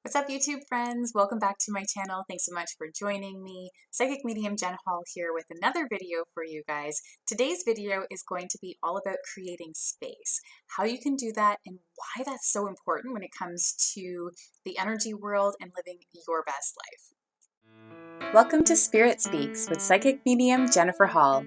What's up, YouTube friends? Welcome back to my channel. Thanks so much for joining me. Psychic Medium Jen Hall here with another video for you guys. Today's video is going to be all about creating space, how you can do that, and why that's so important when it comes to the energy world and living your best life. Welcome to Spirit Speaks with Psychic Medium Jennifer Hall.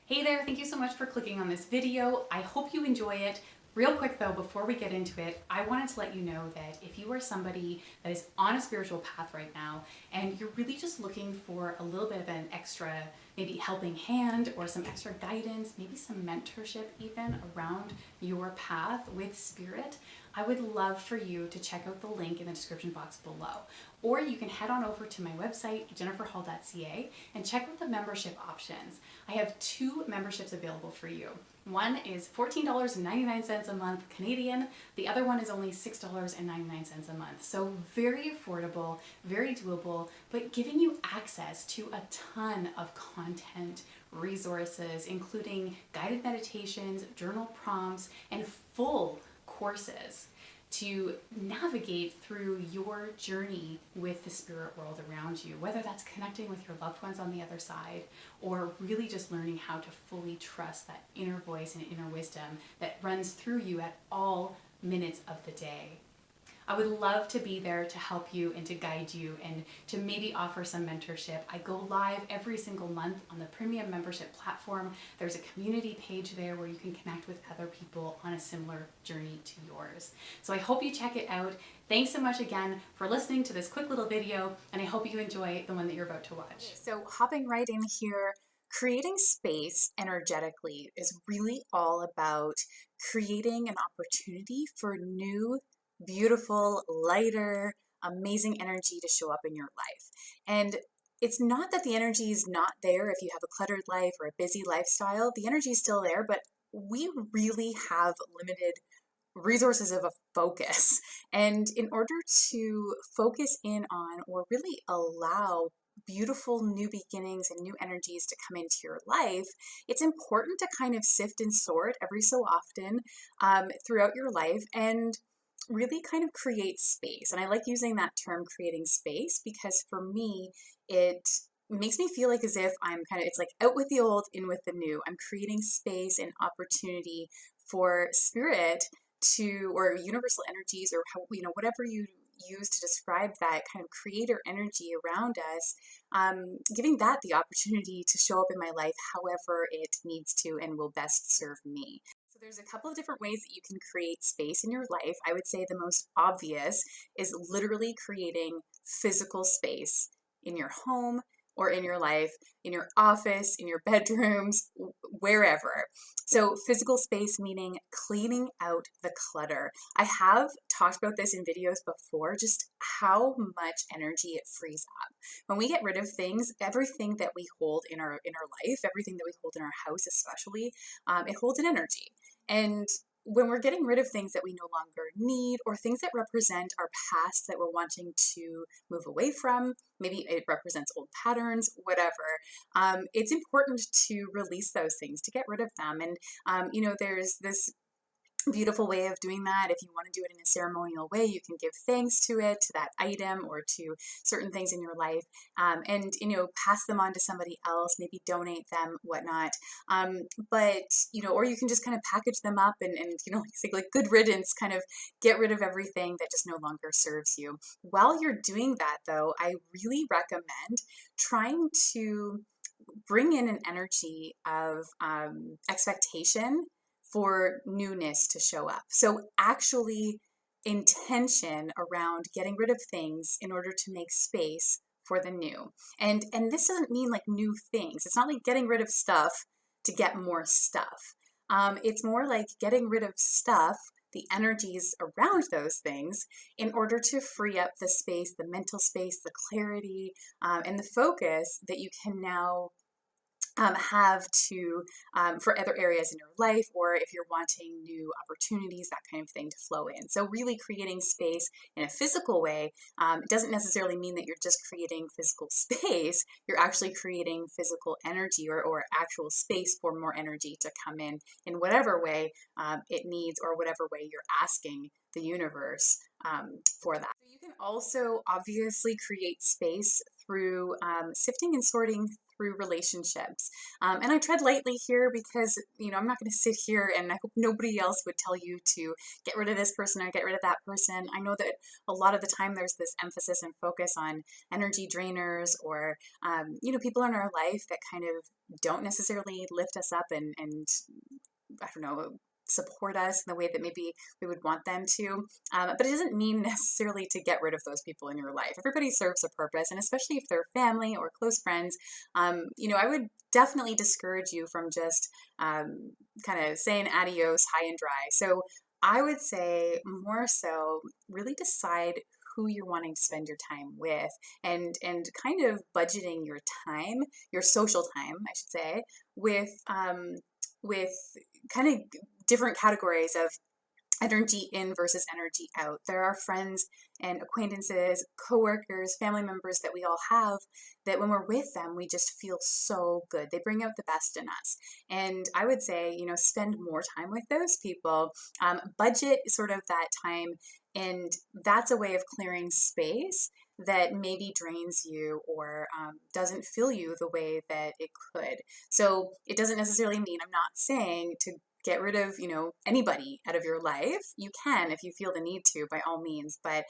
Hey there, thank you so much for clicking on this video. I hope you enjoy it. Real quick though, before we get into it, I wanted to let you know that if you are somebody that is on a spiritual path right now and you're really just looking for a little bit of an extra, maybe helping hand or some extra guidance, maybe some mentorship even around your path with spirit, I would love for you to check out the link in the description box below. Or you can head on over to my website, jenniferhall.ca, and check out the membership options. I have two memberships available for you. One is $14.99 a month Canadian. The other one is only $6.99 a month. So very affordable, very doable, but giving you access to a ton of content, resources, including guided meditations, journal prompts, and full courses to navigate through your journey with the spirit world around you, whether that's connecting with your loved ones on the other side or really just learning how to fully trust that inner voice and inner wisdom that runs through you at all minutes of the day. I would love to be there to help you and to guide you and to maybe offer some mentorship. I go live every single month on the premium membership platform. There's a community page there where you can connect with other people on a similar journey to yours. So I hope you check it out. Thanks so much again for listening to this quick little video, and I hope you enjoy the one that you're about to watch. So hopping right in here, creating space energetically is really all about creating an opportunity for new, beautiful, lighter, amazing energy to show up in your life. And it's not that the energy is not there if you have a cluttered life or a busy lifestyle. The energy is still there, but we really have limited resources of a focus. And in order to focus in on or really allow beautiful new beginnings and new energies to come into your life, it's important to kind of sift and sort every so often throughout your life and really kind of create space. And I like using that term, creating space, because for me, it makes me feel like as if I'm kind of, it's like out with the old, in with the new. I'm creating space and opportunity for spirit to, or universal energies, or how, whatever you use to describe that kind of creator energy around us, giving that the opportunity to show up in my life however it needs to and will best serve me. So there's a couple of different ways that you can create space in your life. I would say the most obvious is literally creating physical space in your home or in your life, in your office, in your bedrooms, wherever. So physical space meaning cleaning out the clutter. I have talked about this in videos before, just how much energy it frees up. When we get rid of things, everything that we hold in our life, everything that we hold in our house especially, it holds an energy. And when we're getting rid of things that we no longer need or things that represent our past that we're wanting to move away from, maybe it represents old patterns, whatever, it's important to release those things, to get rid of them. And, there's this beautiful way of doing that. If you want to do it in a ceremonial way, you can give thanks to it, to that item, or to certain things in your life, and pass them on to somebody else, maybe donate them, whatnot. But or you can just kind of package them up and say like good riddance, kind of get rid of everything that just no longer serves you. While you're doing that, though, I really recommend trying to bring in an energy of expectation for newness to show up. So actually intention around getting rid of things in order to make space for the new. And this doesn't mean like new things. It's not like getting rid of stuff to get more stuff. It's more like getting rid of stuff, the energies around those things, in order to free up the space, the mental space, the clarity, and the focus that you can now have to for other areas in your life, or if you're wanting new opportunities, that kind of thing to flow in. So really creating space in a physical way doesn't necessarily mean that you're just creating physical space. You're actually creating physical energy or actual space for more energy to come in whatever way it needs, or whatever way you're asking the universe for that. You can also obviously create space through sifting and sorting through relationships. And I tread lightly here because, I'm not going to sit here and I hope nobody else would tell you to get rid of this person or get rid of that person. I know that a lot of the time there's this emphasis and focus on energy drainers or, people in our life that kind of don't necessarily lift us up and I don't know, support us in the way that maybe we would want them to. But it doesn't mean necessarily to get rid of those people in your life. Everybody serves a purpose, and especially if they're family or close friends, I would definitely discourage you from just kind of saying adios high and dry. So I would say more so really decide who you're wanting to spend your time with and kind of budgeting your time, your social time, I should say, with kind of different categories of energy in versus energy out. There are friends and acquaintances, coworkers, family members that we all have that when we're with them, we just feel so good. They bring out the best in us. And I would say, spend more time with those people, budget sort of that time. And that's a way of clearing space that maybe drains you or doesn't fill you the way that it could. So it doesn't necessarily mean, I'm not saying to get rid of anybody out of your life. You can if you feel the need to, by all means, but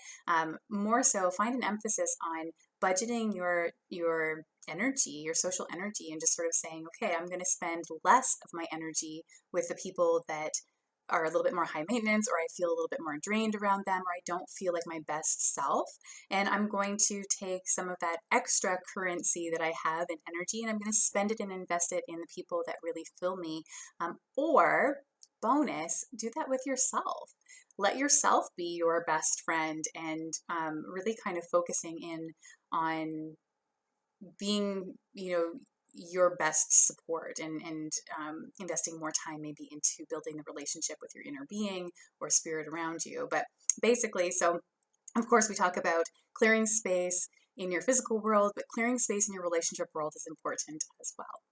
more so find an emphasis on budgeting your energy, your social energy, and just sort of saying, okay, I'm going to spend less of my energy with the people that are a little bit more high maintenance, or I feel a little bit more drained around them, or I don't feel like my best self. And I'm going to take some of that extra currency that I have in energy and I'm going to spend it and invest it in the people that really fill me. Or bonus, do that with yourself. Let yourself be your best friend and really kind of focusing in on being, your best support and investing more time maybe into building the relationship with your inner being or spirit around you. But basically, so of course, we talk about clearing space in your physical world, but clearing space in your relationship world is important as well.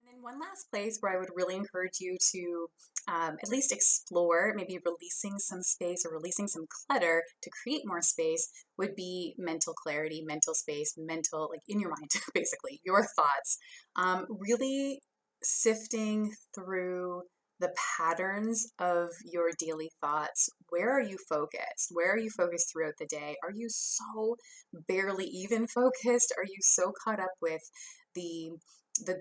And then one last place where I would really encourage you to at least explore, maybe releasing some space or releasing some clutter to create more space would be mental clarity, mental space, mental, like in your mind, basically, your thoughts. Really sifting through the patterns of your daily thoughts. Where are you focused? Where are you focused throughout the day? Are you so barely even focused? Are you so caught up with the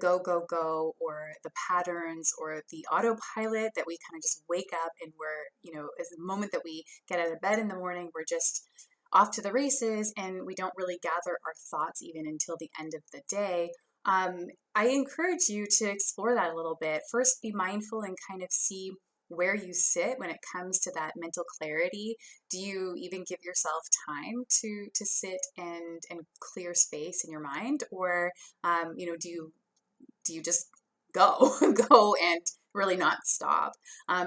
go go go or the patterns or the autopilot that we kind of just wake up and we're, as the moment that we get out of bed in the morning, we're just off to the races and we don't really gather our thoughts even until the end of the day. I encourage you to explore that a little bit. First, be mindful and kind of see where you sit when it comes to that mental clarity. Do you even give yourself time to sit and clear space in your mind, or do you just go go and really not stop?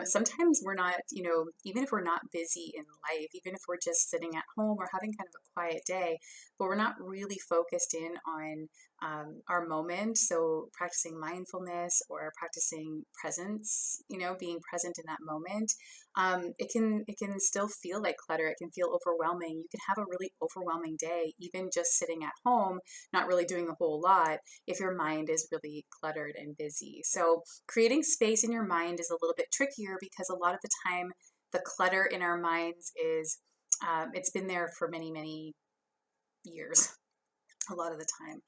Sometimes we're not, even if we're not busy in life, even if we're just sitting at home or having kind of a quiet day, but we're not really focused in on our moment. So practicing mindfulness or practicing presence, being present in that moment, it can still feel like clutter. It can feel overwhelming. You can have a really overwhelming day, even just sitting at home, not really doing a whole lot, if your mind is really cluttered and busy. So creating space in your mind is a little bit trickier because a lot of the time the clutter in our minds is it's been there for many, many years. A lot of the time,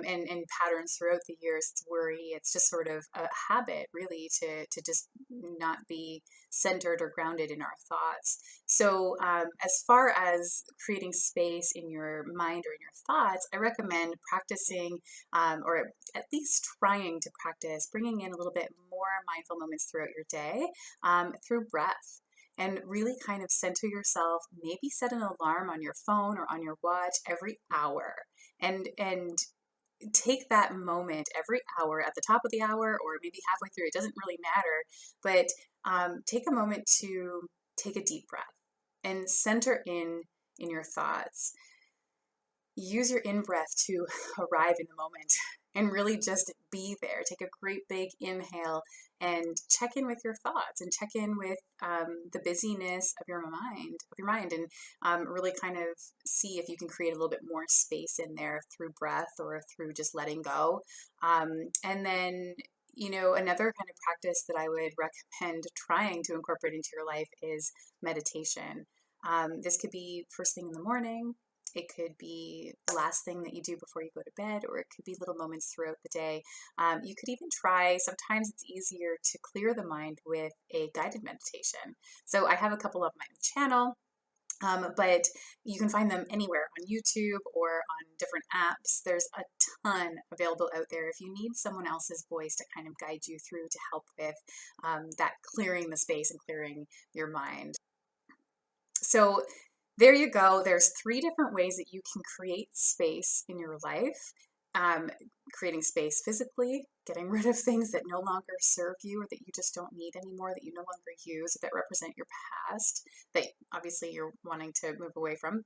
and patterns throughout the years. It's worry. It's just sort of a habit, really, to just not be centered or grounded in our thoughts. So, as far as creating space in your mind or in your thoughts, I recommend practicing, or at least trying to practice, bringing in a little bit more mindful moments throughout your day through breath. And really kind of center yourself, maybe set an alarm on your phone or on your watch every hour and take that moment every hour at the top of the hour or maybe halfway through. It doesn't really matter, but take a moment to take a deep breath and center in your thoughts. Use your in breath to arrive in the moment. and really just be there. Take a great big inhale and check in with your thoughts and check in with the busyness of your mind, and really kind of see if you can create a little bit more space in there through breath or through just letting go. And then, another kind of practice that I would recommend trying to incorporate into your life is meditation. This could be first thing in the morning. It could be the last thing that you do before you go to bed, or it could be little moments throughout the day. You could even try, sometimes it's easier to clear the mind with a guided meditation. So I have a couple of my channel. But you can find them anywhere on YouTube or on different apps. There's a ton available out there if you need someone else's voice to kind of guide you through to help with that clearing the space and clearing your mind. So there you go. There's 3 different ways that you can create space in your life. Creating space physically, getting rid of things that no longer serve you or that you just don't need anymore, that you no longer use, that represent your past, that obviously you're wanting to move away from.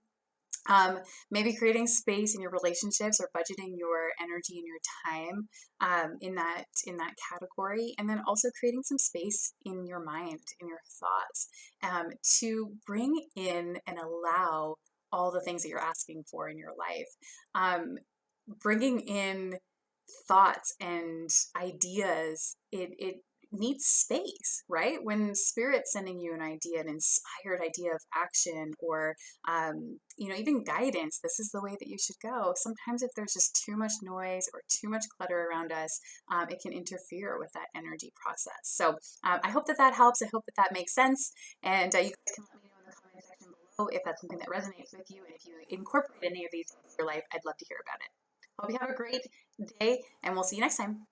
Maybe creating space in your relationships or budgeting your energy and your time in that category, and then also creating some space in your mind, in your thoughts, to bring in and allow all the things that you're asking for in your life. Bringing in thoughts and ideas, it needs space, right? When spirit's sending you an idea, an inspired idea of action, or even guidance, this is the way that you should go. Sometimes if there's just too much noise or too much clutter around us, it can interfere with that energy process. So I hope that helps. I hope that makes sense. And you guys can let me know in the comment section below if that's something that resonates with you, and if you incorporate any of these into your life, I'd love to hear about it. Hope you have a great day, and we'll see you next time.